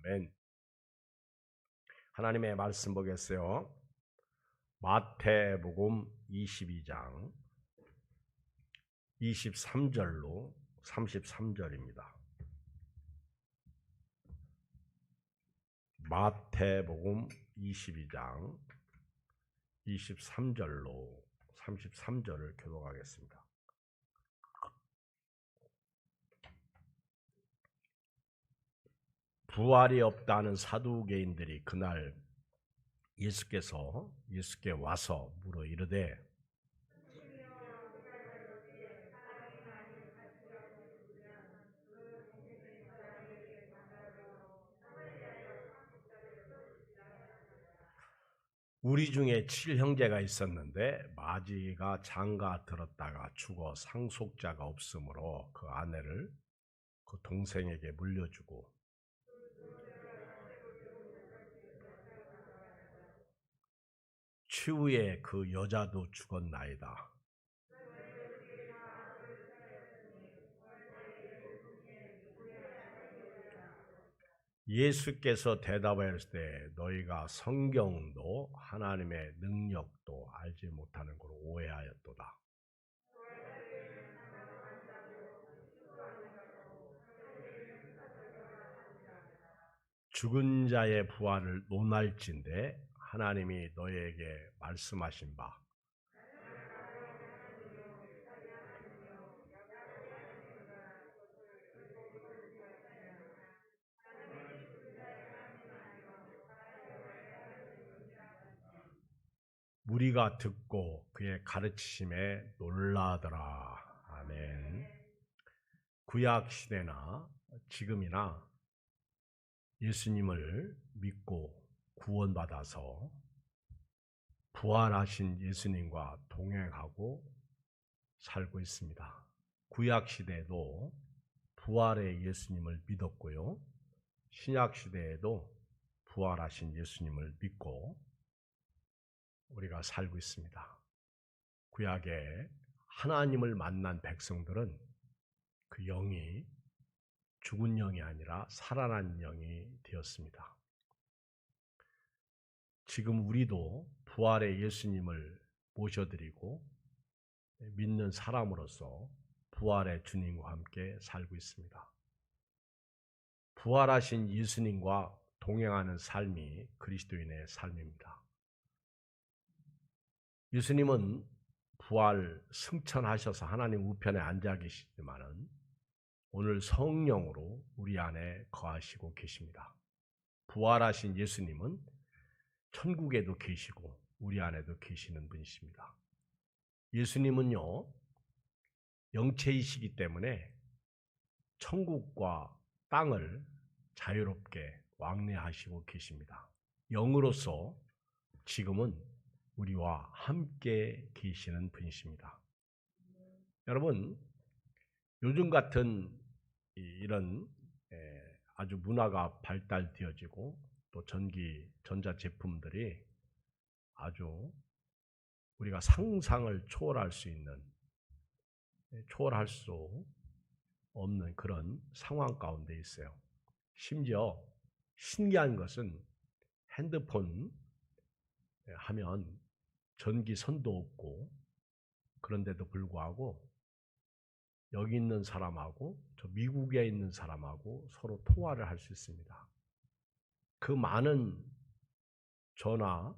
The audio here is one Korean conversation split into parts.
아멘. 하나님의 말씀 보겠어요. 마태복음 22장 23절로 33절입니다. 마태복음 22장 23절로 33절을 교독하겠습니다. 부활이 없다는 사두개인들이 그날 예수께 와서 물어 이르되 우리 중에 7형제가 있었는데 마지가 장가 들었다가 죽어 상속자가 없으므로 그 아내를 그 동생에게 물려주고 추후에 그 여자도 죽었나이다. 예수께서 대답하였을 때 너희가 성경도 하나님의 능력도 알지 못하는 것으로 오해하였도다. 죽은 자의 부활을 논할진대 하나님이 너희에게 말씀하신 바 무리가 듣고 그의 가르치심에 놀라더라. 아멘. 구약 시대나 지금이나 예수님을 믿고 구원받아서 부활하신 예수님과 동행하고 살고 있습니다. 구약 시대에도 부활의 예수님을 믿었고요. 신약 시대에도 부활하신 예수님을 믿고 우리가 살고 있습니다. 구약에 하나님을 만난 백성들은 그 영이 죽은 영이 아니라 살아난 영이 되었습니다. 지금 우리도 부활의 예수님을 모셔드리고 믿는 사람으로서 부활의 주님과 함께 살고 있습니다. 부활하신 예수님과 동행하는 삶이 그리스도인의 삶입니다. 예수님은 부활 승천하셔서 하나님 우편에 앉아 계시지만은 오늘 성령으로 우리 안에 거하시고 계십니다. 부활하신 예수님은 천국에도 계시고 우리 안에도 계시는 분이십니다. 예수님은요, 영체이시기 때문에 천국과 땅을 자유롭게 왕래하시고 계십니다. 영으로서 지금은 우리와 함께 계시는 분이십니다. 여러분, 요즘 같은 이런 아주 문화가 발달되어지고 또 전자제품들이 아주 우리가 상상을 초월할 수 없는 그런 상황 가운데 있어요. 심지어 신기한 것은 핸드폰 하면 전기선도 없고 그런데도 불구하고 여기 있는 사람하고 저 미국에 있는 사람하고 서로 통화를 할 수 있습니다. 그 많은 전화하는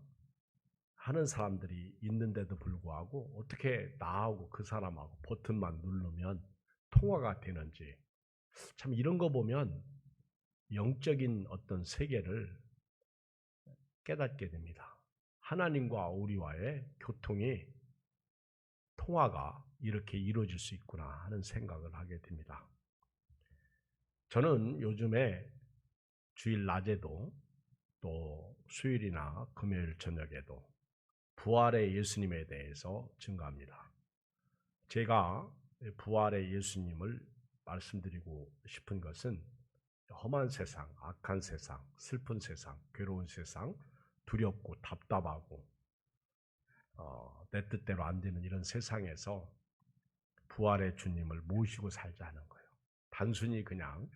사람들이 있는데도 불구하고 어떻게 나하고 그 사람하고 버튼만 누르면 통화가 되는지 참 이런 거 보면 영적인 어떤 세계를 깨닫게 됩니다. 하나님과 우리와의 통화가 이렇게 이루어질 수 있구나 하는 생각을 하게 됩니다. 저는 요즘에 주일 낮에도 또 수요일이나 금요일 저녁에도 부활의 예수님에 대해서 증거합니다. 제가 부활의 예수님을 말씀드리고 싶은 것은 험한 세상, 악한 세상, 슬픈 세상, 괴로운 세상, 두렵고 답답하고 내 뜻대로 안 되는 이런 세상에서 부활의 주님을 모시고 살자는 거예요. 단순히 그냥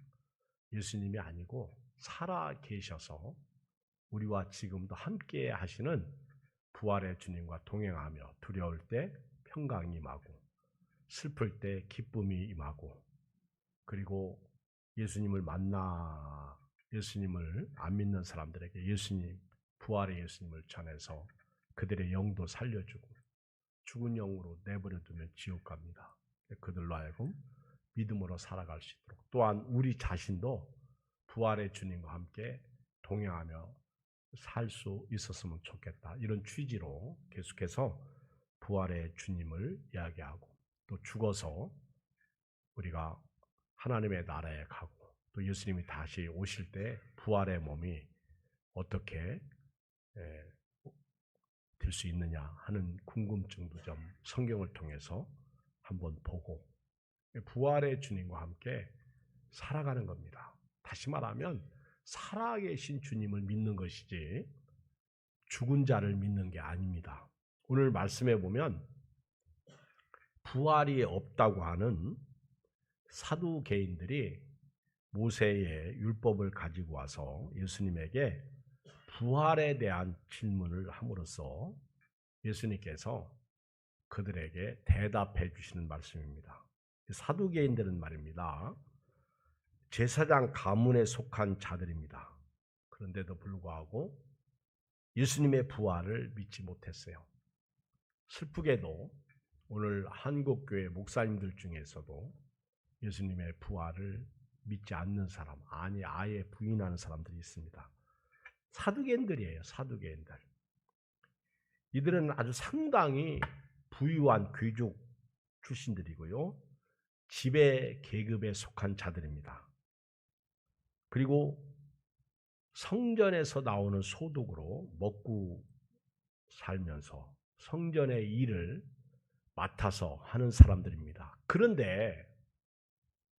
예수님이 아니고 살아 계셔서 우리와 지금도 함께 하시는 부활의 주님과 동행하며 두려울 때 평강이 임하고 슬플 때 기쁨이 임하고 그리고 예수님을 안 믿는 사람들에게 예수님, 부활의 예수님을 전해서 그들의 영도 살려주고 죽은 영으로 내버려 두면 지옥 갑니다. 그들로 하여금 믿음으로 살아갈 수 있도록 또한 우리 자신도 부활의 주님과 함께 동행하며 살 수 있었으면 좋겠다. 이런 취지로 계속해서 부활의 주님을 이야기하고 또 죽어서 우리가 하나님의 나라에 가고 또 예수님이 다시 오실 때 부활의 몸이 어떻게 될 수 있느냐 하는 궁금증도 좀 성경을 통해서 한번 보고 부활의 주님과 함께 살아가는 겁니다. 다시 말하면 살아계신 주님을 믿는 것이지 죽은 자를 믿는 게 아닙니다. 오늘 말씀에 보면 부활이 없다고 하는 사두개인들이 모세의 율법을 가지고 와서 예수님에게 부활에 대한 질문을 함으로써 예수님께서 그들에게 대답해 주시는 말씀입니다. 사두개인들은 말입니다. 제사장 가문에 속한 자들입니다. 그런데도 불구하고 예수님의 부활을 믿지 못했어요. 슬프게도 오늘 한국교회 목사님들 중에서도 예수님의 부활을 믿지 않는 사람, 아니 아예 부인하는 사람들이 있습니다. 사두개인들이에요. 사두개인들. 이들은 아주 상당히 부유한 귀족 출신들이고요. 지배 계급에 속한 자들입니다. 그리고 성전에서 나오는 소득으로 먹고 살면서 성전의 일을 맡아서 하는 사람들입니다. 그런데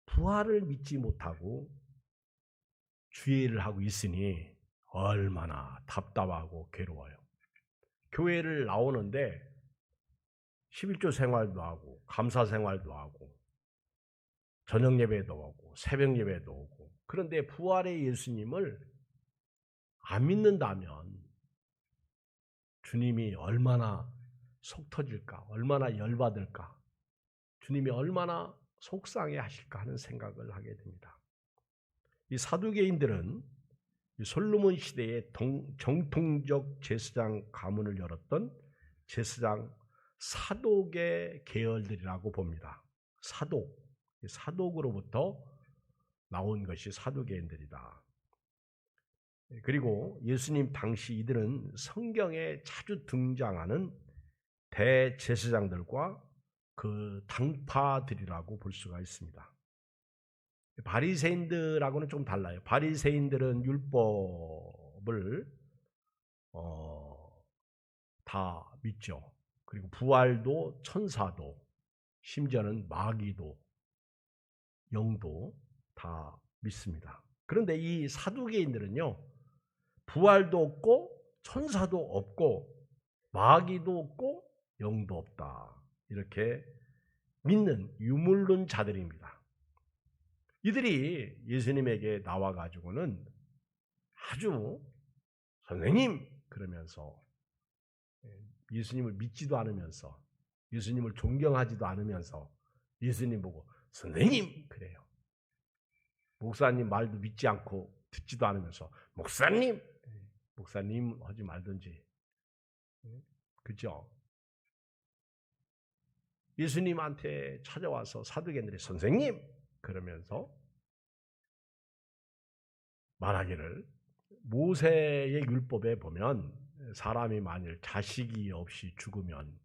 부활을 믿지 못하고 주의를 하고 있으니 얼마나 답답하고 괴로워요. 교회를 나오는데 11조 생활도 하고 감사 생활도 하고 저녁 예배도 오고 새벽 예배도 오고 그런데 부활의 예수님을 안 믿는다면 주님이 얼마나 속 터질까, 얼마나 열받을까, 주님이 얼마나 속상해 하실까 하는 생각을 하게 됩니다. 이 사두개인들은 솔로몬 시대의 정통적 제사장 가문을 열었던 제사장 사독의 계열들이라고 봅니다. 사독으로부터 나온 것이 사두개인들이다. 그리고 예수님 당시 이들은 성경에 자주 등장하는 대제사장들과 그 당파들이라고 볼 수가 있습니다. 바리새인들하고는 좀 달라요. 바리새인들은 율법을 다 믿죠. 그리고 부활도 천사도 심지어는 마귀도 영도 다 믿습니다. 그런데 이 사두개인들은요. 부활도 없고 천사도 없고 마귀도 없고 영도 없다. 이렇게 믿는 유물론자들입니다. 이들이 예수님에게 나와가지고는 아주 선생님 그러면서 예수님을 믿지도 않으면서 예수님을 존경하지도 않으면서 예수님 보고 선생님 그래요. 목사님 말도 믿지 않고 듣지도 않으면서 목사님 하지 말든지 그죠? 예수님한테 찾아와서 사두개인들이 선생님 그러면서 말하기를 모세의 율법에 보면 사람이 만일 자식이 없이 죽으면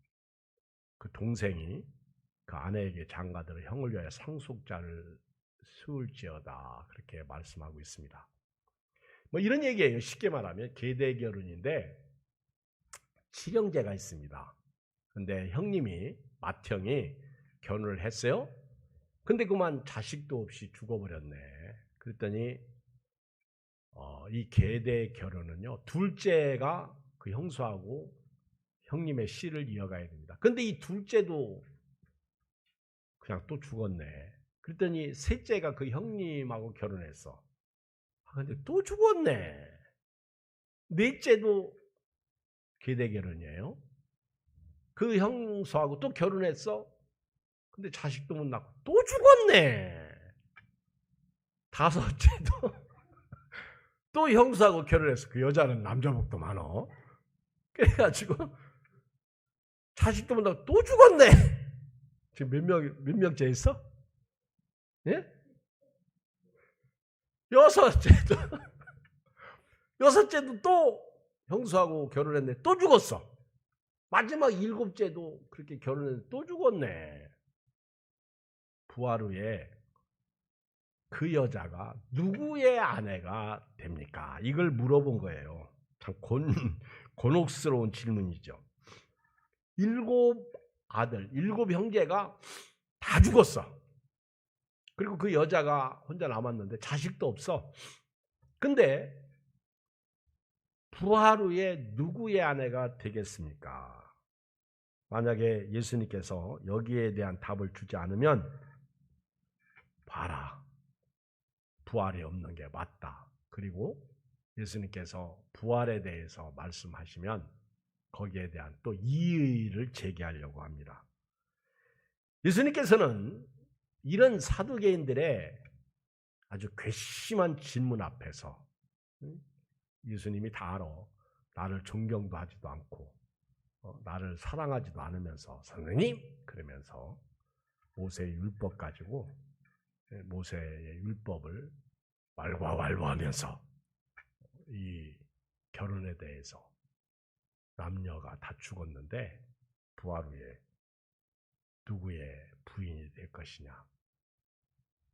그 동생이 그 아내에게 장가들어 형을 위하여 상속자를 세울지어다 그렇게 말씀하고 있습니다. 뭐 이런 얘기예요. 쉽게 말하면 계대 결혼인데 친형제가 있습니다. 근데 형님이 맏형이 결혼을 했어요. 근데 그만 자식도 없이 죽어버렸네. 그랬더니 이 계대 결혼은요. 둘째가 그 형수하고 형님의 씨를 이어가야 됩니다. 근데 이 둘째도 그냥 또 죽었네. 그랬더니 셋째가 그 형님하고 결혼했어. 근데 또 죽었네. 넷째도 계대 결혼이에요. 그 형수하고 또 결혼했어. 근데 자식도 못 낳고 또 죽었네. 다섯째도 또 형수하고 결혼했어. 그 여자는 남자복도 많어. 그래가지고 자식도 못 낳고 또 죽었네. 지금 몇 명째 있어? 예? 여섯째도 또 형수하고 결혼했네. 또 죽었어. 마지막 일곱째도 그렇게 결혼했는데 또 죽었네. 부활 후에 그 여자가 누구의 아내가 됩니까? 이걸 물어본 거예요. 참 곤혹스러운 질문이죠. 일곱 형제가 다 죽었어. 그리고 그 여자가 혼자 남았는데 자식도 없어. 근데 부활 후에 누구의 아내가 되겠습니까? 만약에 예수님께서 여기에 대한 답을 주지 않으면 봐라. 부활이 없는 게 맞다. 그리고 예수님께서 부활에 대해서 말씀하시면 거기에 대한 또 이의를 제기하려고 합니다. 예수님께서는 이런 사두개인들의 아주 괘씸한 질문 앞에서 예수님이 다 알아. 나를 존경도 하지도 않고 나를 사랑하지도 않으면서 선생님 그러면서 모세의 율법 가지고 모세의 율법을 왈와왈와하면서 이 결혼에 대해서 남녀가 다 죽었는데 부활 후에 누구의 부인이 될 것이냐.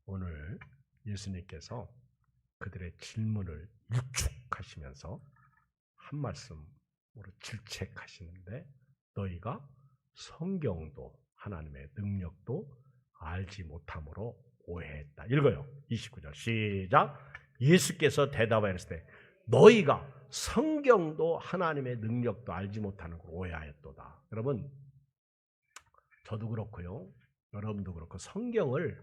오늘 예수님께서 그들의 질문을 일축하시면서 한 말씀으로 질책하시는데 너희가 성경도 하나님의 능력도 알지 못함으로 오해했다. 읽어요. 29절 시작. 예수께서 대답하였을 때 너희가 성경도 하나님의 능력도 알지 못하는 걸 오해하였도다. 여러분 저도 그렇고요. 여러분도 그렇고 성경을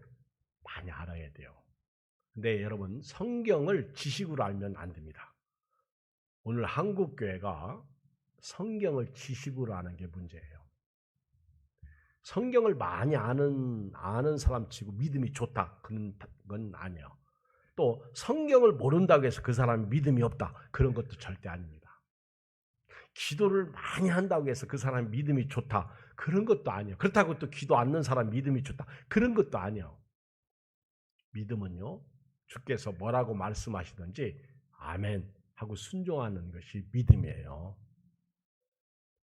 많이 알아야 돼요. 근데 여러분 성경을 지식으로 알면 안 됩니다. 오늘 한국교회가 성경을 지식으로 아는 게 문제예요. 성경을 많이 아는 사람 치고 믿음이 좋다. 그런 건 아니에요. 또 성경을 모른다고 해서 그 사람이 믿음이 없다. 그런 것도 절대 아닙니다. 기도를 많이 한다고 해서 그 사람이 믿음이 좋다. 그런 것도 아니에요. 그렇다고 또 기도 않는 사람 믿음이 좋다. 그런 것도 아니에요. 믿음은요. 주께서 뭐라고 말씀하시든지 아멘 하고 순종하는 것이 믿음이에요.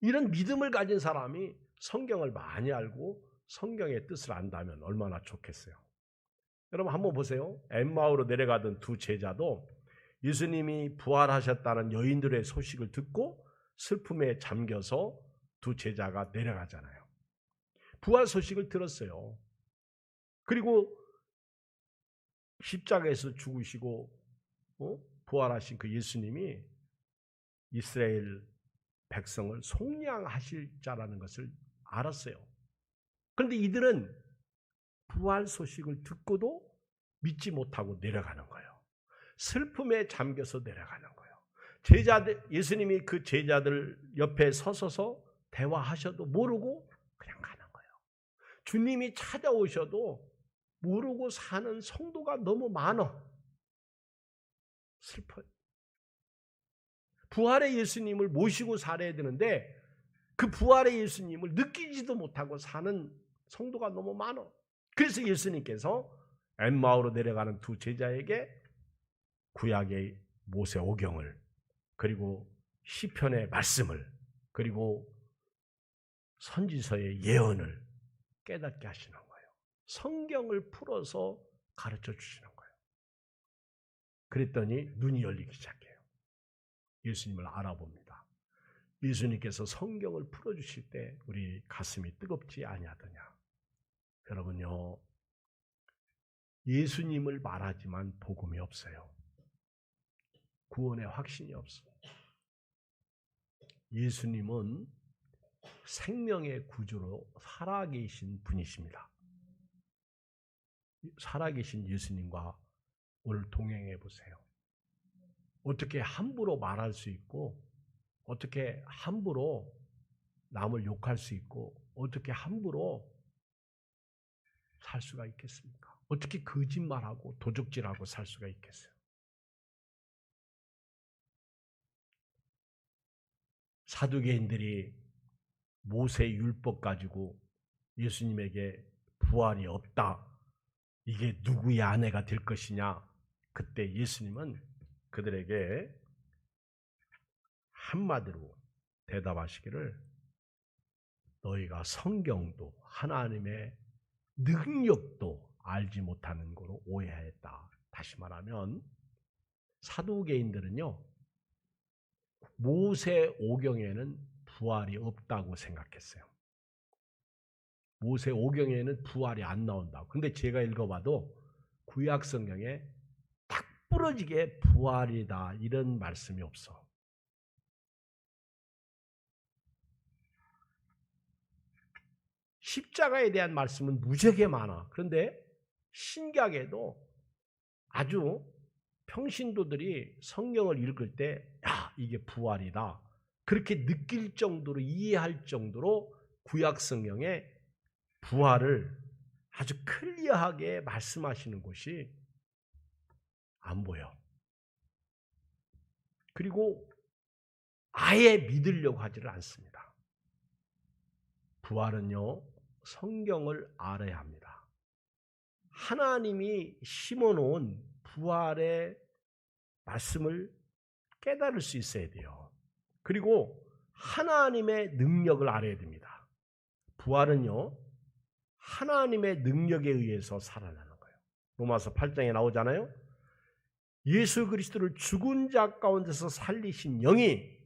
이런 믿음을 가진 사람이 성경을 많이 알고 성경의 뜻을 안다면 얼마나 좋겠어요. 여러분 한번 보세요. 엠마오로 내려가던 두 제자도 예수님이 부활하셨다는 여인들의 소식을 듣고 슬픔에 잠겨서 두 제자가 내려가잖아요. 부활 소식을 들었어요. 그리고 십자가에서 죽으시고 부활하신 그 예수님이 이스라엘 백성을 속량하실 자라는 것을 알았어요. 그런데 이들은 부활 소식을 듣고도 믿지 못하고 내려가는 거예요. 슬픔에 잠겨서 내려가는 거예요. 예수님이 그 제자들 옆에 서서서 대화하셔도 모르고 그냥 가는 거예요. 주님이 찾아오셔도 모르고 사는 성도가 너무 많아. 슬퍼요. 부활의 예수님을 모시고 살아야 되는데 그 부활의 예수님을 느끼지도 못하고 사는 성도가 너무 많아. 그래서 예수님께서 엠마오로 내려가는 두 제자에게 구약의 모세 오경을 그리고 시편의 말씀을 그리고 선지서의 예언을 깨닫게 하시는 거예요. 성경을 풀어서 가르쳐 주시는 거예요. 그랬더니 눈이 열리기 시작해요. 예수님을 알아봅니다. 예수님께서 성경을 풀어주실 때 우리 가슴이 뜨겁지 아니하더냐. 여러분요. 예수님을 말하지만 복음이 없어요. 구원의 확신이 없어요. 예수님은 생명의 구주로 살아계신 분이십니다. 살아계신 예수님과 오늘 동행해 보세요. 어떻게 함부로 말할 수 있고 어떻게 함부로 남을 욕할 수 있고 어떻게 함부로 살 수가 있겠습니까? 어떻게 거짓말하고 도적질하고 살 수가 있겠어요? 사두개인들이 모세 율법 가지고 예수님에게 부활이 없다. 이게 누구의 아내가 될 것이냐? 그때 예수님은 그들에게 한마디로 대답하시기를 너희가 성경도 하나님의 능력도 알지 못하는 거로 오해했다. 다시 말하면 사두개인들은요. 모세 오경에는 부활이 없다고 생각했어요. 모세 오경에는 부활이 안 나온다고. 근데 제가 읽어봐도 구약 성경에 딱 부러지게 부활이다 이런 말씀이 없어. 십자가에 대한 말씀은 무지하게 많아. 그런데 신약에도 아주 평신도들이 성경을 읽을 때 야, 이게 부활이다. 그렇게 느낄 정도로 이해할 정도로 구약 성경에 부활을 아주 클리어하게 말씀하시는 곳이 안 보여. 그리고 아예 믿으려고 하지를 않습니다. 부활은요, 성경을 알아야 합니다. 하나님이 심어놓은 부활의 말씀을 깨달을 수 있어야 돼요. 그리고 하나님의 능력을 알아야 됩니다. 부활은요, 하나님의 능력에 의해서 살아나는 거예요. 로마서 8장에 나오잖아요. 예수 그리스도를 죽은 자 가운데서 살리신 영이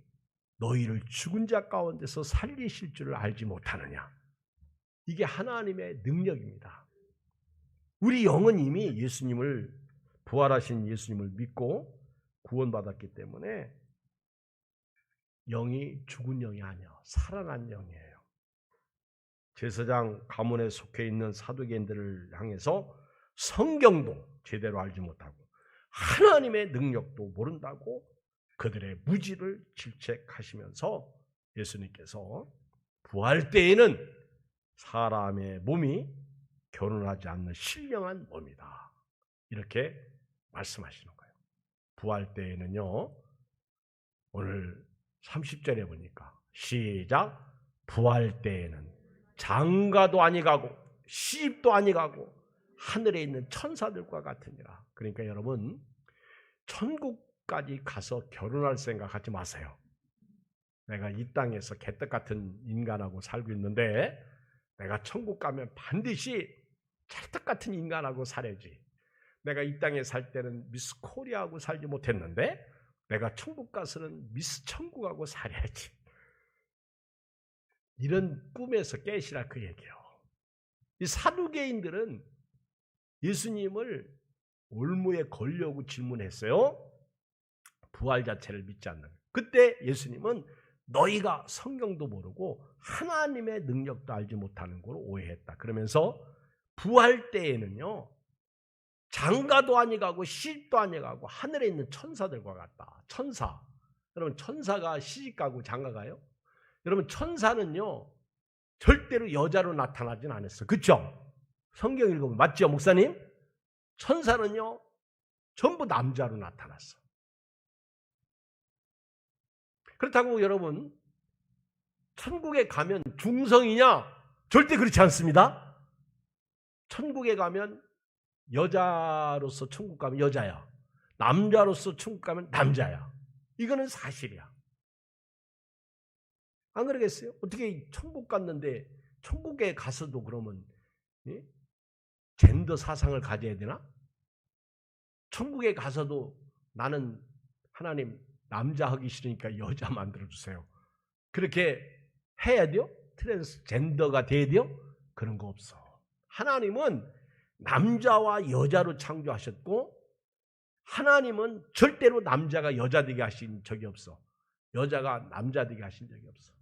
너희를 죽은 자 가운데서 살리실 줄을 알지 못하느냐. 이게 하나님의 능력입니다. 우리 영은 이미 예수님을 부활하신 예수님을 믿고 구원받았기 때문에 영이 죽은 영이 아니야. 살아난 영이에요. 제사장 가문에 속해 있는 사두개인들을 향해서 성경도 제대로 알지 못하고 하나님의 능력도 모른다고 그들의 무지를 질책하시면서 예수님께서 부활 때에는 사람의 몸이 결혼하지 않는 신령한 몸이다. 이렇게 말씀하시는 거예요. 부활 때에는요. 오늘 30절에 보니까 시작. 부활 때에는 장가도 아니가고 시집도 아니가고 하늘에 있는 천사들과 같으니라. 그러니까 여러분 천국까지 가서 결혼할 생각하지 마세요. 내가 이 땅에서 개떡 같은 인간하고 살고 있는데 내가 천국 가면 반드시 찰떡 같은 인간하고 살아야지. 내가 이 땅에 살 때는 미스 코리아하고 살지 못했는데 내가 천국 가서는 미스 천국하고 살아야지. 이런 꿈에서 깨시라 그 얘기예요. 이 사두개인들은 예수님을 올무에 걸려고 질문했어요. 부활 자체를 믿지 않는. 그때 예수님은 너희가 성경도 모르고 하나님의 능력도 알지 못하는 걸로 오해했다. 그러면서 부활 때에는요. 장가도 아니가고 시집도 아니가고 하늘에 있는 천사들과 같다. 천사. 여러분 천사가 시집가고 장가가요? 여러분 천사는요. 절대로 여자로 나타나진 않았어요. 그렇죠? 성경 읽으면 맞죠, 목사님? 천사는요. 전부 남자로 나타났어. 그렇다고 여러분 천국에 가면 중성이냐? 절대 그렇지 않습니다. 천국에 가면 여자로서 천국 가면 여자야. 남자로서 천국 가면 남자야. 이거는 사실이야. 안 그러겠어요? 어떻게 천국 갔는데 천국에 가서도 그러면 예? 젠더 사상을 가져야 되나? 천국에 가서도 나는 하나님 남자 하기 싫으니까 여자 만들어주세요. 그렇게 해야 돼요? 트랜스젠더가 돼야 돼요? 그런 거 없어. 하나님은 남자와 여자로 창조하셨고 하나님은 절대로 남자가 여자 되게 하신 적이 없어. 여자가 남자 되게 하신 적이 없어.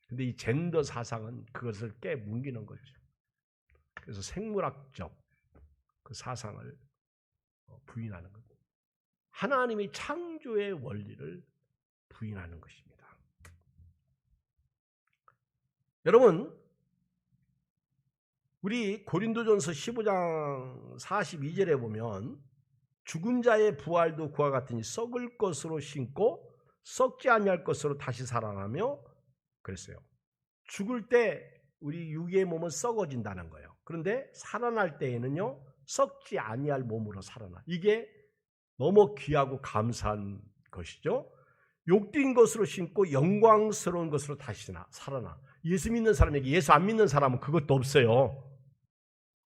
근데 이 젠더 사상은 그것을 깨뭉기는 거죠. 그래서 생물학적 그 사상을 부인하는 겁니다. 하나님이 창조의 원리를 부인하는 것입니다. 여러분, 우리 고린도전서 15장 42절에 보면 죽은 자의 부활도 그와 같으니 썩을 것으로 심고 썩지 아니할 것으로 다시 살아나며 그랬어요. 죽을 때 우리 육의 몸은 썩어진다는 거예요. 그런데 살아날 때에는요, 썩지 아니할 몸으로 살아나. 이게 너무 귀하고 감사한 것이죠. 욕된 것으로 심고 영광스러운 것으로 다시 살아나. 예수 믿는 사람에게, 예수 안 믿는 사람은 그것도 없어요.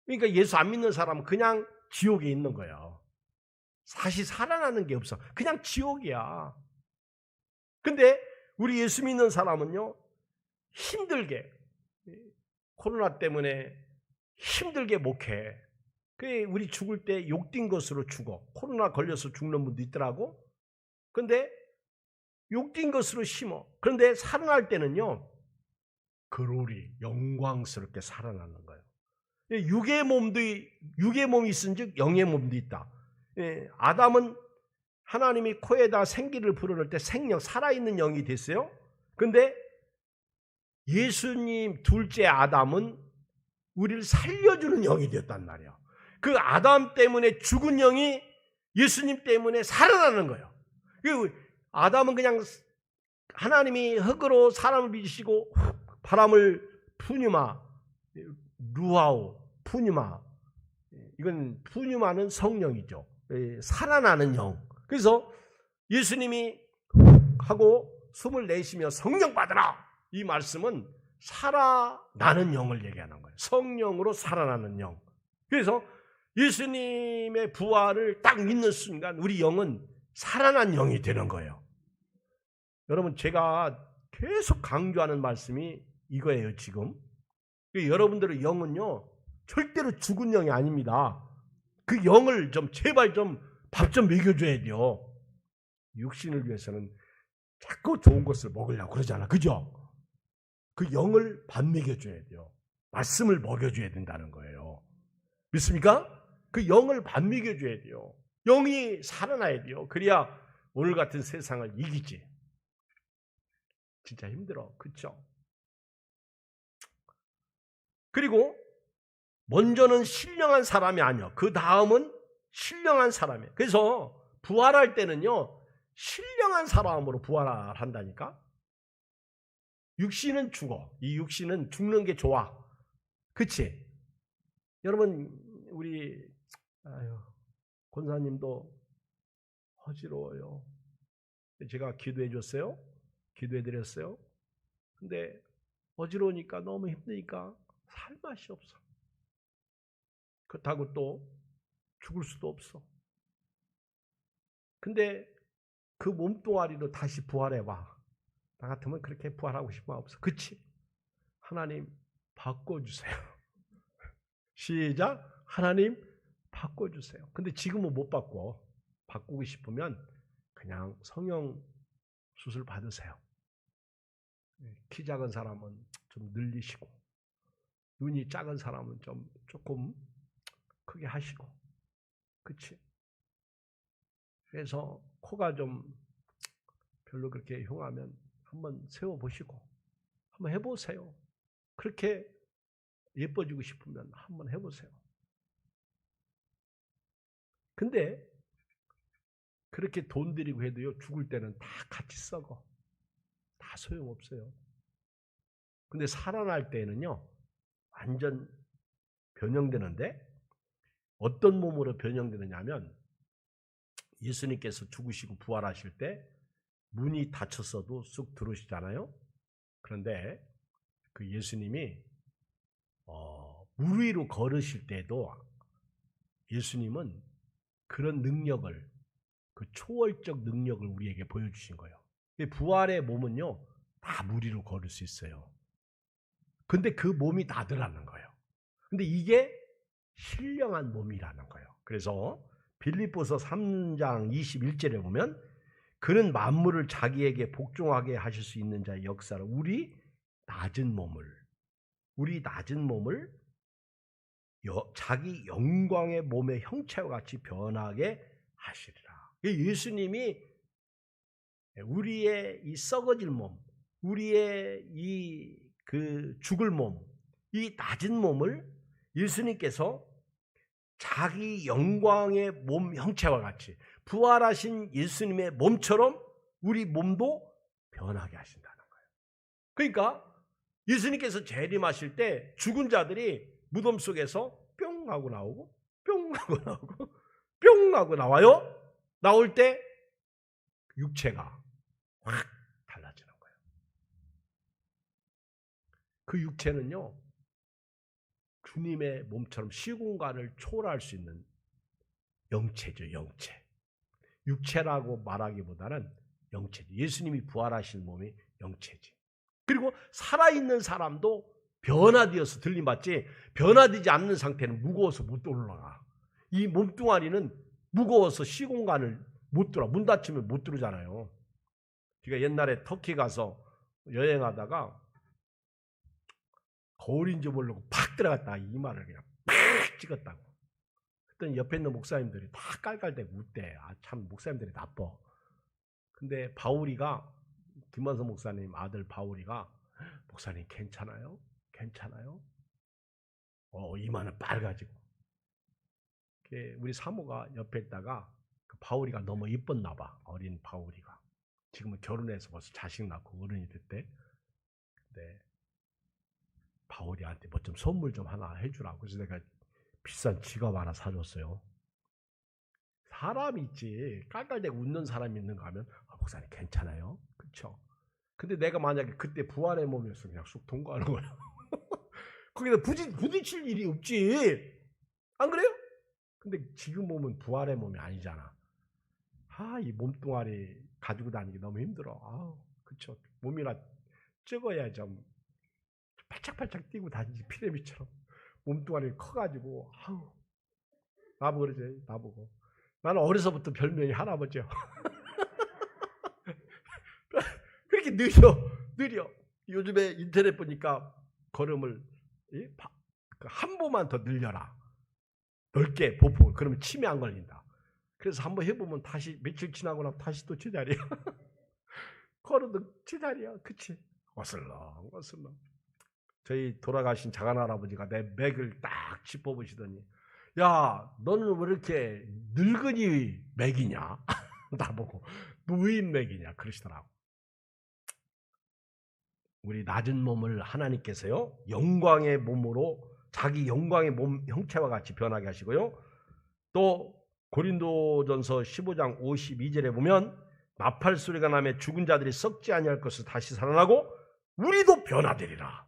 그러니까 예수 안 믿는 사람은 그냥 지옥에 있는 거예요. 다시 살아나는 게 없어. 그냥 지옥이야. 근데 우리 예수 믿는 사람은요, 힘들게, 코로나 때문에 힘들게 목회. 우리 죽을 때 욕된 것으로 죽어. 코로나 걸려서 죽는 분도 있더라고. 근데 욕된 것으로 심어. 그런데 살아날 때는요, 그로리 영광스럽게 살아나는 거예요. 육의 몸이 있은즉 영의 몸도 있다. 아담은 하나님이 코에다 생기를 불어넣을 때 생명, 살아있는 영이 됐어요. 그런데 예수님 둘째 아담은 우리를 살려주는 영이 되었단 말이에요. 그 아담 때문에 죽은 영이 예수님 때문에 살아나는 거예요. 아담은 그냥 하나님이 흙으로 사람을 빚으시고 바람을 푸뉴마, 루아오, 푸뉴마. 이건 푸뉴마는 성령이죠. 살아나는 영. 그래서 예수님이 하고 숨을 내쉬며 성령 받으라. 이 말씀은 살아나는 영을 얘기하는 거예요. 성령으로 살아나는 영. 그래서 예수님의 부활을 딱 믿는 순간 우리 영은 살아난 영이 되는 거예요. 여러분, 제가 계속 강조하는 말씀이 이거예요, 지금. 여러분들의 영은요, 절대로 죽은 영이 아닙니다. 그 영을 제발 밥 좀 먹여줘야 돼요. 육신을 위해서는 자꾸 좋은 것을 먹으려고 그러잖아. 그죠? 그 영을 밥 먹여줘야 돼요. 말씀을 먹여줘야 된다는 거예요. 믿습니까? 그 영을 밥 먹여줘야 돼요. 영이 살아나야 돼요. 그래야 오늘 같은 세상을 이기지. 진짜 힘들어. 그렇죠? 그리고 먼저는 신령한 사람이 아니야. 그 다음은 신령한 사람이에요. 그래서 부활할 때는요, 신령한 사람으로 부활한다니까. 육신은 죽어. 이 육신은 죽는 게 좋아. 그치? 여러분, 우리 권사님도 어지러워요. 제가 기도해 줬어요. 기도해 드렸어요. 근데 어지러우니까 너무 힘드니까 살 맛이 없어. 그렇다고 또 죽을 수도 없어. 근데 그 몸뚱아리로 다시 부활해봐. 나 같으면 그렇게 부활하고 싶은 마음 없어. 그치? 하나님 바꿔주세요. 시작. 하나님 바꿔주세요. 근데 지금은 못 바꿔. 바꾸고 싶으면 그냥 성형 수술 받으세요. 키 작은 사람은 좀 늘리시고, 눈이 작은 사람은 조금 크게 하시고. 그치? 그래서 코가 좀 별로 그렇게 흉하면 한번 세워보시고 한번 해보세요. 그렇게 예뻐지고 싶으면 한번 해보세요. 근데 그렇게 돈 들이고 해도요, 죽을 때는 다 같이 썩어. 다 소용없어요. 근데 살아날 때는요, 완전 변형되는데, 어떤 몸으로 변형되느냐면, 예수님께서 죽으시고 부활하실 때 문이 닫혔어도 쑥 들어오시잖아요. 그런데 그 예수님이 물 위로 걸으실 때도 예수님은 그런 능력을, 그 초월적 능력을 우리에게 보여주신 거예요. 부활의 몸은요, 다 물 위로 걸을 수 있어요. 근데 그 몸이 나더라는 거예요. 근데 이게 신령한 몸이라는 거예요. 그래서 빌립보서 3장 21절에 보면 그는 만물을 자기에게 복종하게 하실 수 있는 자의 역사를 우리 낮은 몸을 자기 영광의 몸의 형체와 같이 변하게 하시리라. 예수님이 우리의 이 썩어질 몸, 우리의 이 죽을 몸, 이 낮은 몸을 예수님께서 자기 영광의 몸 형체와 같이 부활하신 예수님의 몸처럼 우리 몸도 변하게 하신다는 거예요. 그러니까 예수님께서 재림하실 때 죽은 자들이 무덤 속에서 뿅 하고 나오고 뿅 하고 나오고 뿅 하고 나와요. 나올 때 육체가 확 달라지는 거예요. 그 육체는요, 주님의 몸처럼 시공간을 초월할 수 있는 영체죠, 영체. 육체라고 말하기보다는 영체지. 예수님이 부활하신 몸이 영체지. 그리고 살아있는 사람도 변화되어서 들림받지, 변화되지 않는 상태는 무거워서 못 올라가. 이 몸뚱아리는 무거워서 시공간을 못 들어. 문 닫히면 못 들어오잖아요. 제가 옛날에 터키 가서 여행하다가 거울인지 모르고 팍 들어갔다가 이마를 그냥 팍 찍었다고. 그랬더니 옆에 있는 목사님들이 다 깔깔대고 웃대. 아, 참 목사님들이 나빠. 근데 바울이가, 김만성 목사님 아들 바울이가, 목사님 괜찮아요? 괜찮아요? 이마는 빨가지고. 우리 사모가 옆에 있다가 그 바울이가 너무 이뻤나 봐. 어린 바울이가. 지금은 결혼해서 벌써 자식 낳고 어른이 됐대. 근데 바울이한테 뭐 좀 선물 좀 하나 해주라고. 그래서 내가 비싼 지갑 하나 사줬어요. 사람이 있지. 깔깔대고 웃는 사람이 있는가 하면 목사님 괜찮아요? 그렇죠? 근데 내가 만약에 그때 부활의 몸이었으면 그냥 쑥 통과하는 거야. 거기다 부딪힐 일이 없지. 안 그래요? 근데 지금 몸은 부활의 몸이 아니잖아. 이 몸뚱아리 가지고 다니기 너무 힘들어. 그쵸. 몸이나 찍어야 좀 팔짝팔짝 뛰고 다니지. 피레미처럼. 몸뚱아리 커가지고, 나보고 그러지, 나보고. 나는 어려서부터 별명이 할아버지야. 그렇게 느려. 요즘에 인터넷 보니까 걸음을 한 보만 더 늘려라. 넓게 보폭. 그러면 치매 안 걸린다. 그래서 한번 해보면 다시 며칠 지나고 나면 다시 또 제자리야. 걸어도 제자리야. 그치? 어슬렁. 저희 돌아가신 작은할아버지가 내 맥을 딱 짚어보시더니, 야, 너는 왜 이렇게 늙은이 맥이냐? 나보고 노인 맥이냐? 그러시더라고. 우리 낮은 몸을 하나님께서요, 영광의 몸으로 자기 영광의 몸 형체와 같이 변하게 하시고요. 또 고린도전서 15장 52절에 보면 나팔 소리가 나며 죽은 자들이 썩지 아니할 것을 다시 살아나고 우리도 변화되리라.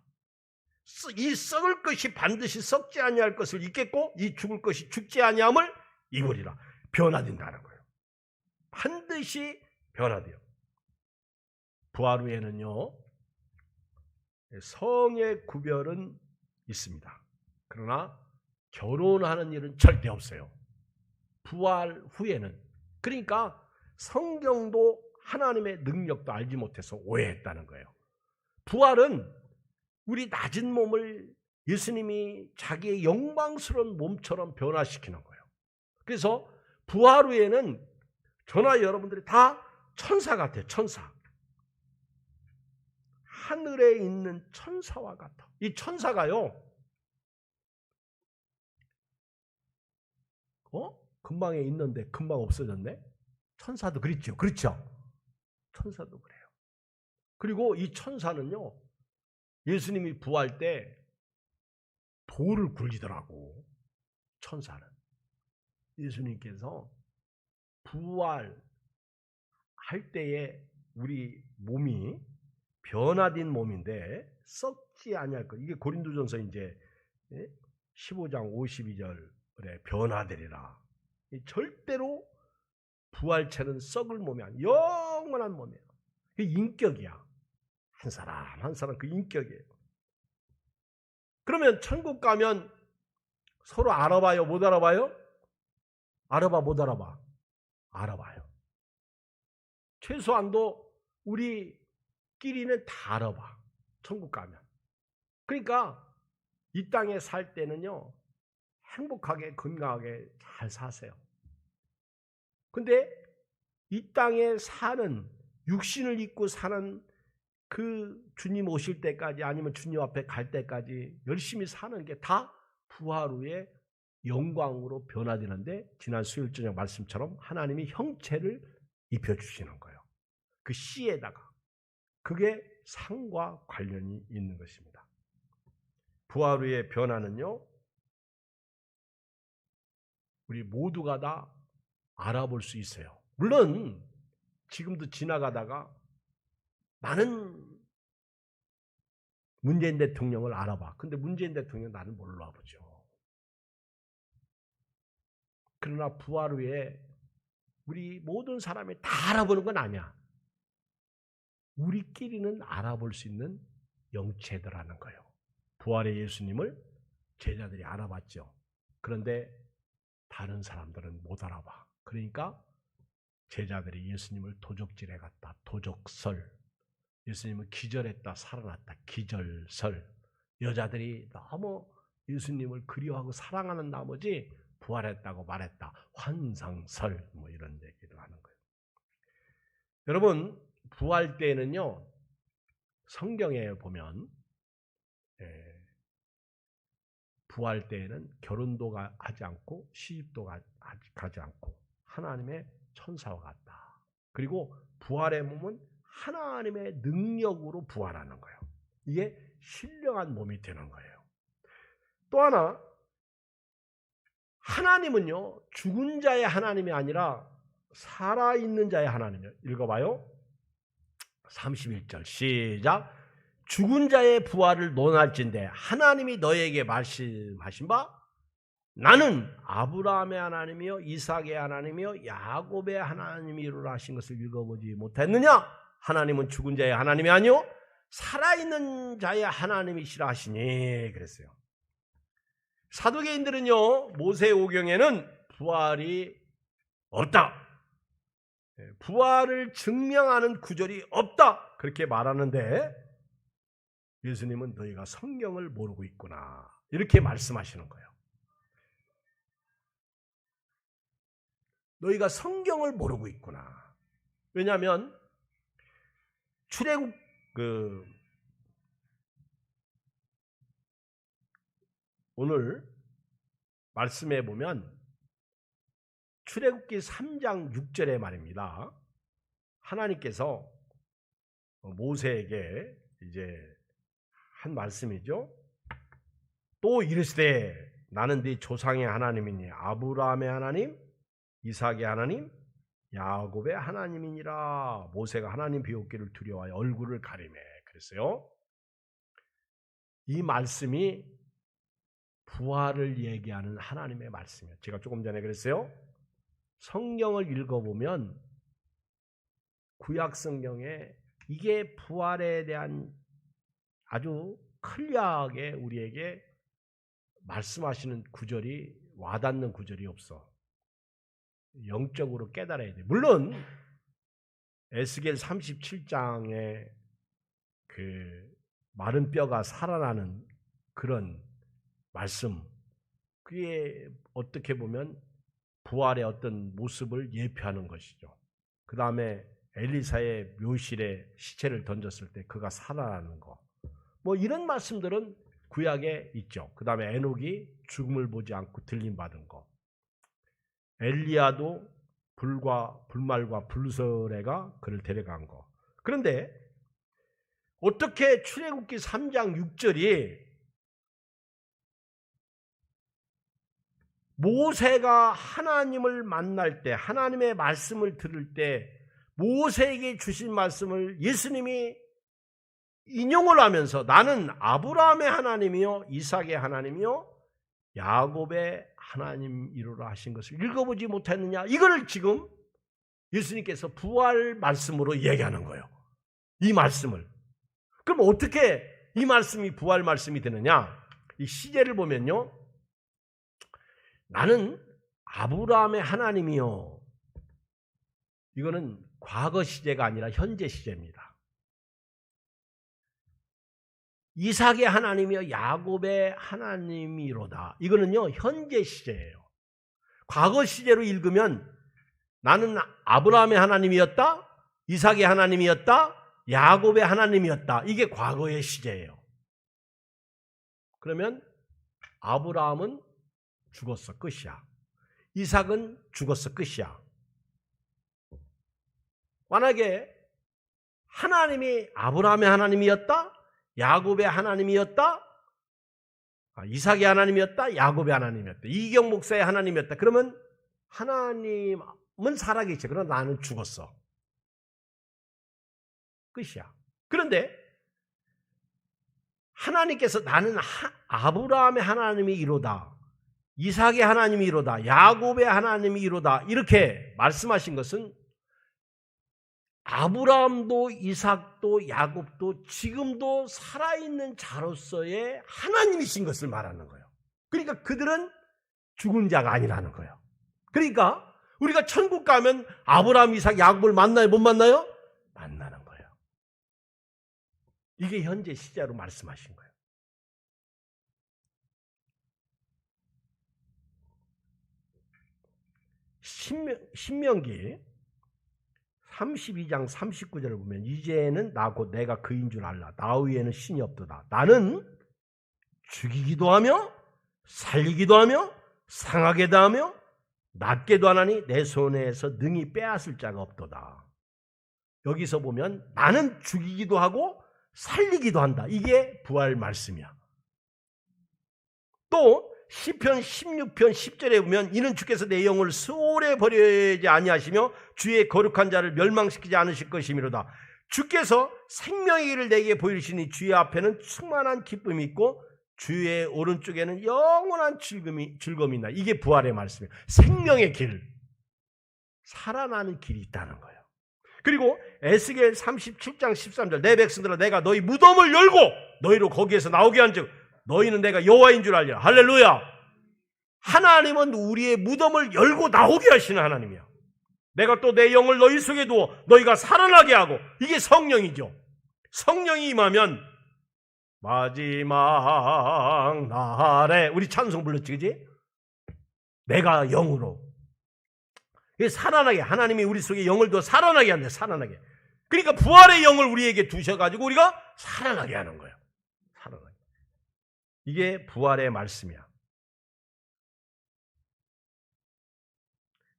이 썩을 것이 반드시 썩지 아니할 것을 입겠고 이 죽을 것이 죽지 아니함을 입으리라. 변화된다는 거예요. 반드시 변화돼요. 부활 후에는요, 성의 구별은 있습니다. 그러나 결혼하는 일은 절대 없어요. 부활 후에는. 그러니까 성경도 하나님의 능력도 알지 못해서 오해했다는 거예요. 부활은 우리 낮은 몸을 예수님이 자기의 영광스러운 몸처럼 변화시키는 거예요. 그래서 부활 후에는 저나 여러분들이 다 천사 같아요. 천사. 하늘에 있는 천사와 같아. 이 천사가요, 금방에 있는데 금방 없어졌네? 천사도 그랬죠. 그렇죠? 천사도 그래요. 그리고 이 천사는요, 예수님이 부활 때 돌을 굴리더라고. 천사는. 예수님께서 부활할 때에 우리 몸이 변화된 몸인데 썩지 아니할 것. 이게 고린도전서 이제 15장 52절에 변화되리라. 절대로 부활체는 썩을 몸이 아니야. 영원한 몸이에요. 그 인격이야. 한 사람 한 사람 그 인격이에요. 그러면 천국 가면 서로 알아봐요? 못 알아봐요? 알아봐? 못 알아봐? 알아봐요. 최소한도 우리끼리는 다 알아봐. 천국 가면. 그러니까 이 땅에 살 때는요, 행복하게 건강하게 잘 사세요. 근데 이 땅에 사는, 육신을 입고 사는 그 주님 오실 때까지, 아니면 주님 앞에 갈 때까지 열심히 사는 게 다 부활 후에 영광으로 변화되는데, 지난 수요일 저녁 말씀처럼 하나님이 형체를 입혀주시는 거예요. 그 씨에다가. 그게 상과 관련이 있는 것입니다. 부활 후의 변화는요, 우리 모두가 다 알아볼 수 있어요. 물론 지금도 지나가다가 나는 문재인 대통령을 알아봐. 근데 문재인 대통령 나는 몰라보죠. 그러나 부활 후에 우리 모든 사람이 다 알아보는 건 아니야. 우리끼리는 알아볼 수 있는 영체더라는 거예요. 부활의 예수님을 제자들이 알아봤죠. 그런데 다른 사람들은 못 알아봐. 그러니까 제자들이 예수님을 도적질해 갔다. 도적설. 예수님은 기절했다. 살아났다. 기절설. 여자들이 너무 예수님을 그리워하고 사랑하는 나머지 부활했다고 말했다. 환상설. 뭐 이런 얘기를 하는 거예요. 여러분, 부활 때는요, 성경에 보면 부활 때에는 결혼도 하지 않고 시집도 가지 않고 하나님의 천사와 같다. 그리고 부활의 몸은 하나님의 능력으로 부활하는 거예요. 이게 신령한 몸이 되는 거예요. 또 하나, 하나님은요, 죽은 자의 하나님이 아니라 살아있는 자의 하나님이에요. 읽어봐요. 31절 시작. 죽은 자의 부활을 논할진대 하나님이 너에게 말씀하신 바 나는 아브라함의 하나님이요 이삭의 하나님이요 야곱의 하나님이로라 하신 것을 읽어보지 못했느냐? 하나님은 죽은 자의 하나님이 아니요 살아있는 자의 하나님이시라 하시니 그랬어요. 사두개인들은요, 모세오경에는 부활이 없다, 부활을 증명하는 구절이 없다, 그렇게 말하는데 예수님은 너희가 성경을 모르고 있구나, 이렇게 말씀하시는 거예요. 너희가 성경을 모르고 있구나. 왜냐하면 출애굽 오늘 말씀해 보면 출애굽기 3장 6절에 말입니다. 하나님께서 모세에게 이제 한 말씀이죠. 또 이르시되 나는 네 조상의 하나님이니 아브라함의 하나님, 이삭의 하나님, 야곱의 하나님이니라. 모세가 하나님 비웃기를 두려워하여 얼굴을 가리매 그랬어요. 이 말씀이 부활을 얘기하는 하나님의 말씀이에요. 제가 조금 전에 그랬어요. 성경을 읽어보면 구약 성경에 이게 부활에 대한 아주 클리어하게 우리에게 말씀하시는 구절이, 와닿는 구절이 없어. 영적으로 깨달아야 돼. 물론 에스겔 37장에 그 마른 뼈가 살아나는 그런 말씀, 그게 어떻게 보면 부활의 어떤 모습을 예표하는 것이죠. 그 다음에 엘리사의 묘실에 시체를 던졌을 때 그가 살아나는 거, 뭐 이런 말씀들은 구약에 있죠. 그 다음에 에녹이 죽음을 보지 않고 들림 받은 거, 엘리야도 불말과 불서래가 그를 데려간 거. 그런데 어떻게 출애굽기 3장 6절이 모세가 하나님을 만날 때, 하나님의 말씀을 들을 때 모세에게 주신 말씀을 예수님이 인용을 하면서 나는 아브라함의 하나님이요 이삭의 하나님이요 야곱의 하나님이로라 하신 것을 읽어보지 못했느냐? 이걸 지금 예수님께서 부활 말씀으로 얘기하는 거예요. 이 말씀을. 그럼 어떻게 이 말씀이 부활 말씀이 되느냐? 이 시제를 보면요, 나는 아브라함의 하나님이요, 이거는 과거 시제가 아니라 현재 시제입니다. 이삭의 하나님이요 야곱의 하나님이로다, 이거는요 현재 시제예요. 과거 시제로 읽으면 나는 아브라함의 하나님이었다, 이삭의 하나님이었다, 야곱의 하나님이었다. 이게 과거의 시제예요. 그러면 아브라함은 죽었어, 끝이야. 이삭은 죽었어, 끝이야. 만약에 하나님이 아브라함의 하나님이었다, 야곱의 하나님이었다, 이삭의 하나님이었다, 야곱의 하나님이었다, 이경 목사의 하나님이었다. 그러면 하나님은 살아계시. 그러나 나는 죽었어. 끝이야. 그런데 하나님께서 나는 아브라함의 하나님이 이로다, 이삭의 하나님이 이로다, 야곱의 하나님이 이로다 이렇게 말씀하신 것은 아브라함도 이삭도 야곱도 지금도 살아있는 자로서의 하나님이신 것을 말하는 거예요. 그러니까 그들은 죽은 자가 아니라는 거예요. 그러니까 우리가 천국 가면 아브라함, 이삭, 야곱을 만나요? 못 만나요? 만나는 거예요. 이게 현재 시제로 말씀하신 거예요. 신명기 32장 39절을 보면 이제는 나 곧 내가 그인 줄 알라. 나 위에는 신이 없도다. 나는 죽이기도 하며 살리기도 하며 상하게도 하며 낫게도 하나니 내 손에서 능히 빼앗을 자가 없도다. 여기서 보면 나는 죽이기도 하고 살리기도 한다. 이게 부활 말씀이야. 또 시편 16편 10절에 보면 이는 주께서 내 영을 수월에 버리지 아니하시며 주의 거룩한 자를 멸망시키지 않으실 것이미로다. 주께서 생명의 길을 내게 보이시니 주의 앞에는 충만한 기쁨이 있고 주의 오른쪽에는 영원한 즐거움이 있나. 이게 부활의 말씀이에요. 생명의 길, 살아나는 길이 있다는 거예요. 그리고 에스겔 37장 13절 내 백성들아 내가 너희 무덤을 열고 너희로 거기에서 나오게 한즉 너희는 내가 여호와인 줄 알리라. 할렐루야. 하나님은 우리의 무덤을 열고 나오게 하시는 하나님이야. 내가 또 내 영을 너희 속에 두어 너희가 살아나게 하고, 이게 성령이죠. 성령이 임하면 마지막 날에 우리 찬송 불렀지, 그지? 내가 영으로 살아나게, 하나님이 우리 속에 영을 두어 살아나게 한대. 살아나게. 그러니까 부활의 영을 우리에게 두셔가지고 우리가 살아나게 하는 거예요. 살아나게. 이게 부활의 말씀이야.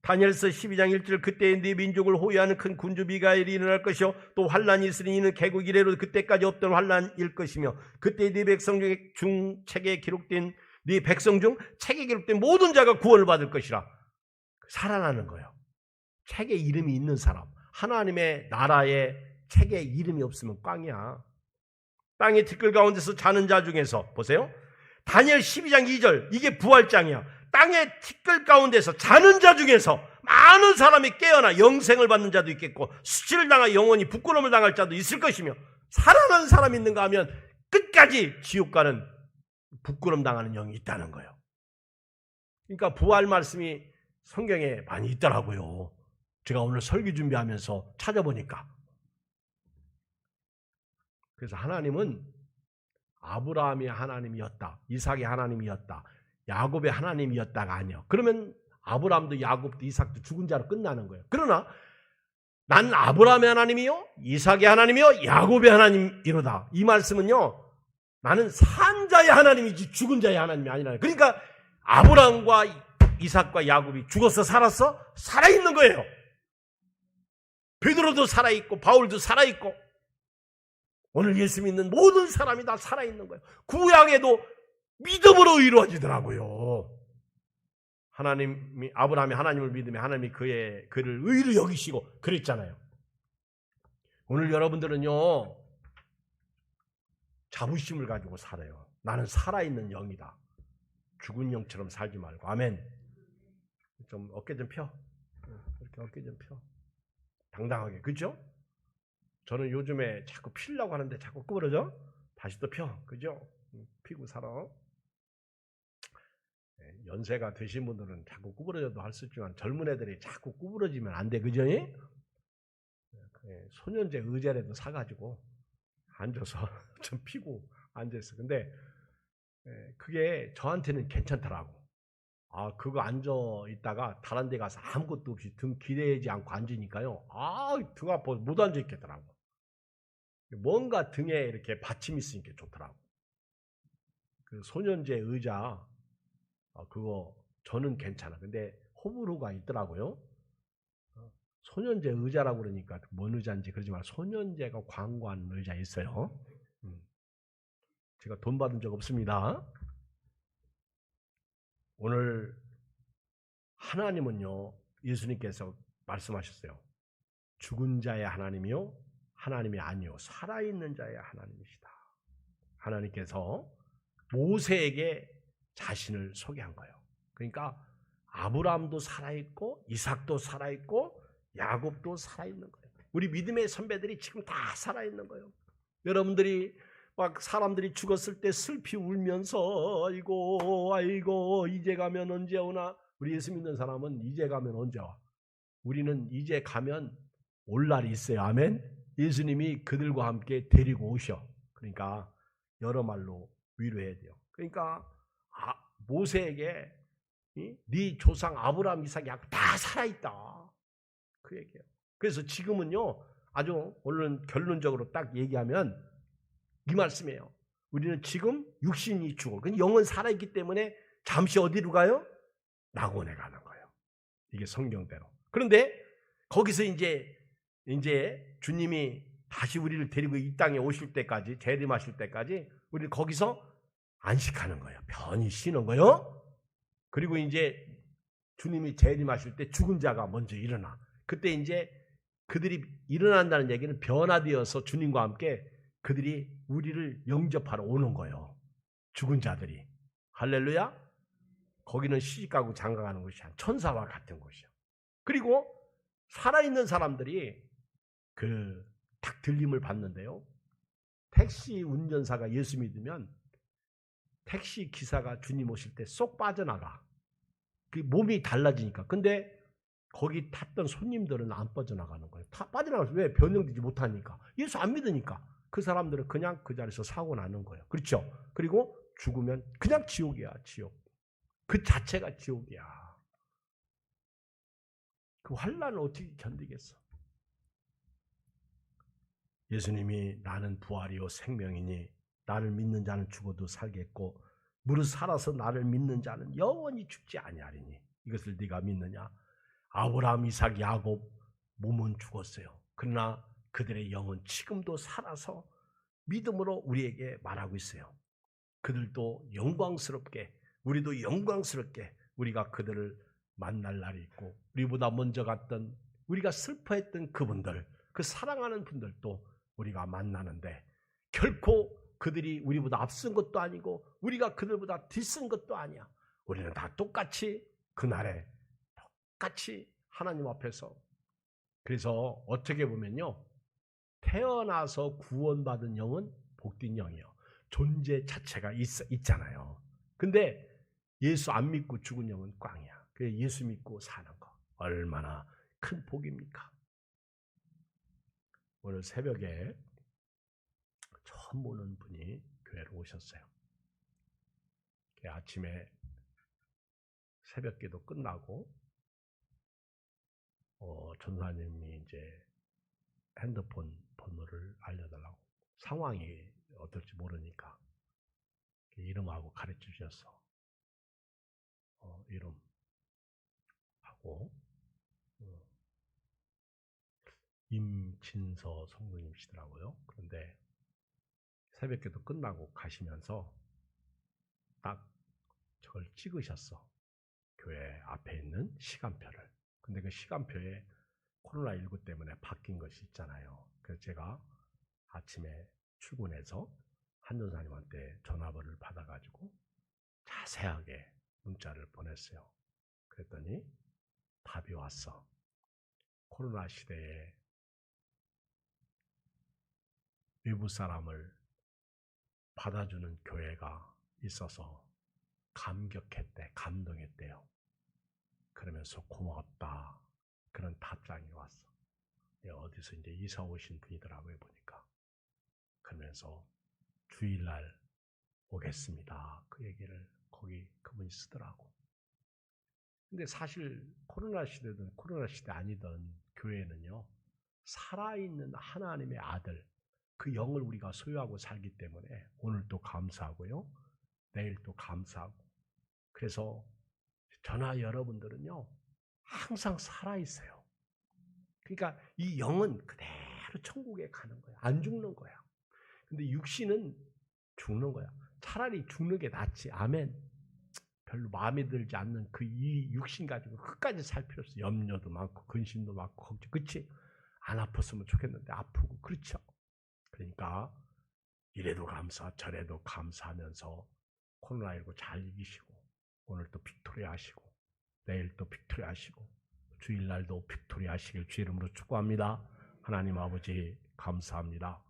다니엘서 12장 1절 그때에 네 민족을 호위하는 큰 군주 미가엘이 일어날 것이요 또 환란이 있으니 이는 개국 이래로 그때까지 없던 환란일 것이며 그때 네 백성 중 책에 기록된 네 백성 중 책에 기록된 모든 자가 구원을 받을 것이라. 살아나는 거예요. 책에 이름이 있는 사람, 하나님의 나라에 책에 이름이 없으면 꽝이야. 땅의 티끌 가운데서 자는 자 중에서 보세요. 다니엘 12장 2절 이게 부활장이야. 땅의 티끌 가운데서 자는 자 중에서 많은 사람이 깨어나 영생을 받는 자도 있겠고 수치를 당하 영원히 부끄러움을 당할 자도 있을 것이며 살아난 사람이 있는가 하면 끝까지 지옥 가는 부끄러움 당하는 영이 있다는 거예요. 그러니까 부활 말씀이 성경에 많이 있더라고요. 제가 오늘 설교 준비하면서 찾아보니까. 그래서 하나님은 아브라함의 하나님이었다, 이삭의 하나님이었다, 야곱의 하나님이었다가 아니요. 그러면 아브라함도 야곱도 이삭도 죽은 자로 끝나는 거예요. 그러나 난 아브라함의 하나님이요 이삭의 하나님이요 야곱의 하나님이로다. 이 말씀은요, 나는 산 자의 하나님이지 죽은 자의 하나님이 아니라. 그러니까 아브라함과 이삭과 야곱이 죽었어 살았어? 살아있는 거예요. 베드로도 살아있고 바울도 살아있고 오늘 예수 믿는 모든 사람이 다 살아있는 거예요. 구약에도 믿음으로 이루어지더라고요. 하나님이 아브라함이 하나님을 믿으며 하나님이 그를 의로 여기시고 그랬잖아요. 오늘 여러분들은요 자부심을 가지고 살아요. 나는 살아있는 영이다. 죽은 영처럼 살지 말고. 아멘. 좀 어깨 좀 펴. 이렇게 어깨 좀 펴. 당당하게. 그죠? 저는 요즘에 자꾸 피려고 하는데 자꾸 구부러져. 다시 또 펴. 그죠? 피고 살아. 연세가 되신 분들은 자꾸 구부러져도 할 수 있지만 젊은 애들이 자꾸 구부러지면 안 돼. 그죠? 소년제 의자라도 사가지고 앉아서 좀 피고 앉아있어. 근데 그게 저한테는 괜찮더라고. 그거 앉아 있다가 다른 데 가서 아무것도 없이 등 기대지 않고 앉으니까요. 등 아파 못 앉아 있겠더라고. 뭔가 등에 이렇게 받침이 있으니까 좋더라고. 그 소년제 의자, 그거 저는 괜찮아. 근데 호불호가 있더라고요. 소년제 의자라고 그러니까 뭔 의자인지 그러지 말고 소년제가 광고하는 의자 있어요. 제가 돈 받은 적 없습니다. 오늘 하나님은요, 예수님께서 말씀하셨어요. 죽은 자의 하나님이요, 하나님이 아니요, 살아있는 자의 하나님이시다. 하나님께서 모세에게 자신을 소개한 거예요. 그러니까 아브라함도 살아있고 이삭도 살아있고 야곱도 살아있는 거예요. 우리 믿음의 선배들이 지금 다 살아있는 거예요. 여러분들이 막 사람들이 죽었을 때 슬피 울면서 아이고 이제 가면 언제 오나. 우리 예수 믿는 사람은 이제 가면 언제 와. 우리는 이제 가면 올 날이 있어요. 아멘. 예수님이 그들과 함께 데리고 오셔. 그러니까 여러 말로 위로해야 돼요. 그러니까 모세에게 네 조상 아브라함, 이삭, 야곱 다 살아있다. 그 얘기예요. 그래서 지금은요, 아주 오늘 결론적으로 딱 얘기하면 이 말씀이에요. 우리는 지금 육신이 죽어. 영은 살아있기 때문에 잠시 어디로 가요? 낙원에 가는 거예요. 이게 성경대로. 그런데 거기서 이제 주님이 다시 우리를 데리고 이 땅에 오실 때까지, 재림하실 때까지 우리 거기서 안식하는 거예요. 편히 쉬는 거예요. 그리고 이제 주님이 재림하실 때 죽은 자가 먼저 일어나. 그때 이제 그들이 일어난다는 얘기는 변화되어서 주님과 함께 그들이 우리를 영접하러 오는 거예요. 죽은 자들이. 할렐루야. 거기는 시집가고 장가가는 곳이 아니야. 천사와 같은 곳이요. 그리고 살아있는 사람들이 딱 들림을 받는데요. 택시 운전사가 예수 믿으면 택시 기사가 주님 오실 때 쏙 빠져나가. 그 몸이 달라지니까. 근데 거기 탔던 손님들은 안 빠져나가는 거예요. 다 빠져나가서 왜? 변형되지 못하니까. 예수 안 믿으니까. 그 사람들은 그냥 그 자리에서 사고 나는 거예요. 그렇죠? 그리고 죽으면 그냥 지옥이야. 지옥. 그 자체가 지옥이야. 그 환난을 어떻게 견디겠어? 예수님이 나는 부활이요 생명이니 나를 믿는 자는 죽어도 살겠고 무릇 살아서 나를 믿는 자는 영원히 죽지 아니하리니 이것을 네가 믿느냐? 아브라함, 이삭, 야곱 몸은 죽었어요. 그러나 그들의 영은 지금도 살아서 믿음으로 우리에게 말하고 있어요. 그들도 영광스럽게, 우리도 영광스럽게 우리가 그들을 만날 날이 있고 우리보다 먼저 갔던, 우리가 슬퍼했던 그분들, 그 사랑하는 분들도 우리가 만나는데 결코 그들이 우리보다 앞선 것도 아니고 우리가 그들보다 뒤쓴 것도 아니야. 우리는 다 똑같이 그날에 똑같이 하나님 앞에서. 그래서 어떻게 보면요, 태어나서 구원받은 영은 복된 영이에요. 존재 자체가 있잖아요. 근데 예수 안 믿고 죽은 영은 꽝이야. 그래서 예수 믿고 사는 거 얼마나 큰 복입니까? 오늘 새벽에 처음 보는 분이 교회로 오셨어요. 아침에 새벽기도 끝나고 전사님이 이제 핸드폰 번호를 알려달라고, 상황이 어떨지 모르니까 이름하고 가르쳐 주셔서 이름하고 임진서 성도님이시더라고요. 그런데 새벽기도 끝나고 가시면서 딱 저걸 찍으셨어. 교회 앞에 있는 시간표를. 근데 그 시간표에 코로나19 때문에 바뀐 것이 있잖아요. 그래서 제가 아침에 출근해서 한전사님한테 전화번호를 받아가지고 자세하게 문자를 보냈어요. 그랬더니 답이 왔어. 코로나 시대에 외부 사람을 받아주는 교회가 있어서 감격했대, 감동했대요. 그러면서 고맙다, 그런 답장이 왔어. 어디서 이제 이사 오신 분이더라고요, 보니까. 그러면서 주일날 오겠습니다, 그 얘기를 거기 그분이 쓰더라고. 근데 사실 코로나 시대든 코로나 시대 아니든 교회는요, 살아있는 하나님의 아들, 그 영을 우리가 소유하고 살기 때문에 오늘도 감사하고요, 내일도 감사하고, 그래서 저나 여러분들은요, 항상 살아있어요. 그러니까 이 영은 그대로 천국에 가는 거야. 안 죽는 거야. 근데 육신은 죽는 거야. 차라리 죽는 게 낫지. 아멘. 별로 마음에 들지 않는 그 이 육신 가지고 끝까지 살 필요 없어. 염려도 많고 근심도 많고 걱정. 그렇지? 안 아팠으면 좋겠는데 아프고 그렇죠. 그러니까 이래도 감사 저래도 감사하면서 코로나19 잘 이기시고 오늘 또 빅토리 하시고 내일 또 빅토리 하시고 주일날도 빅토리 하시길 주 이름으로 축복합니다. 하나님 아버지 감사합니다.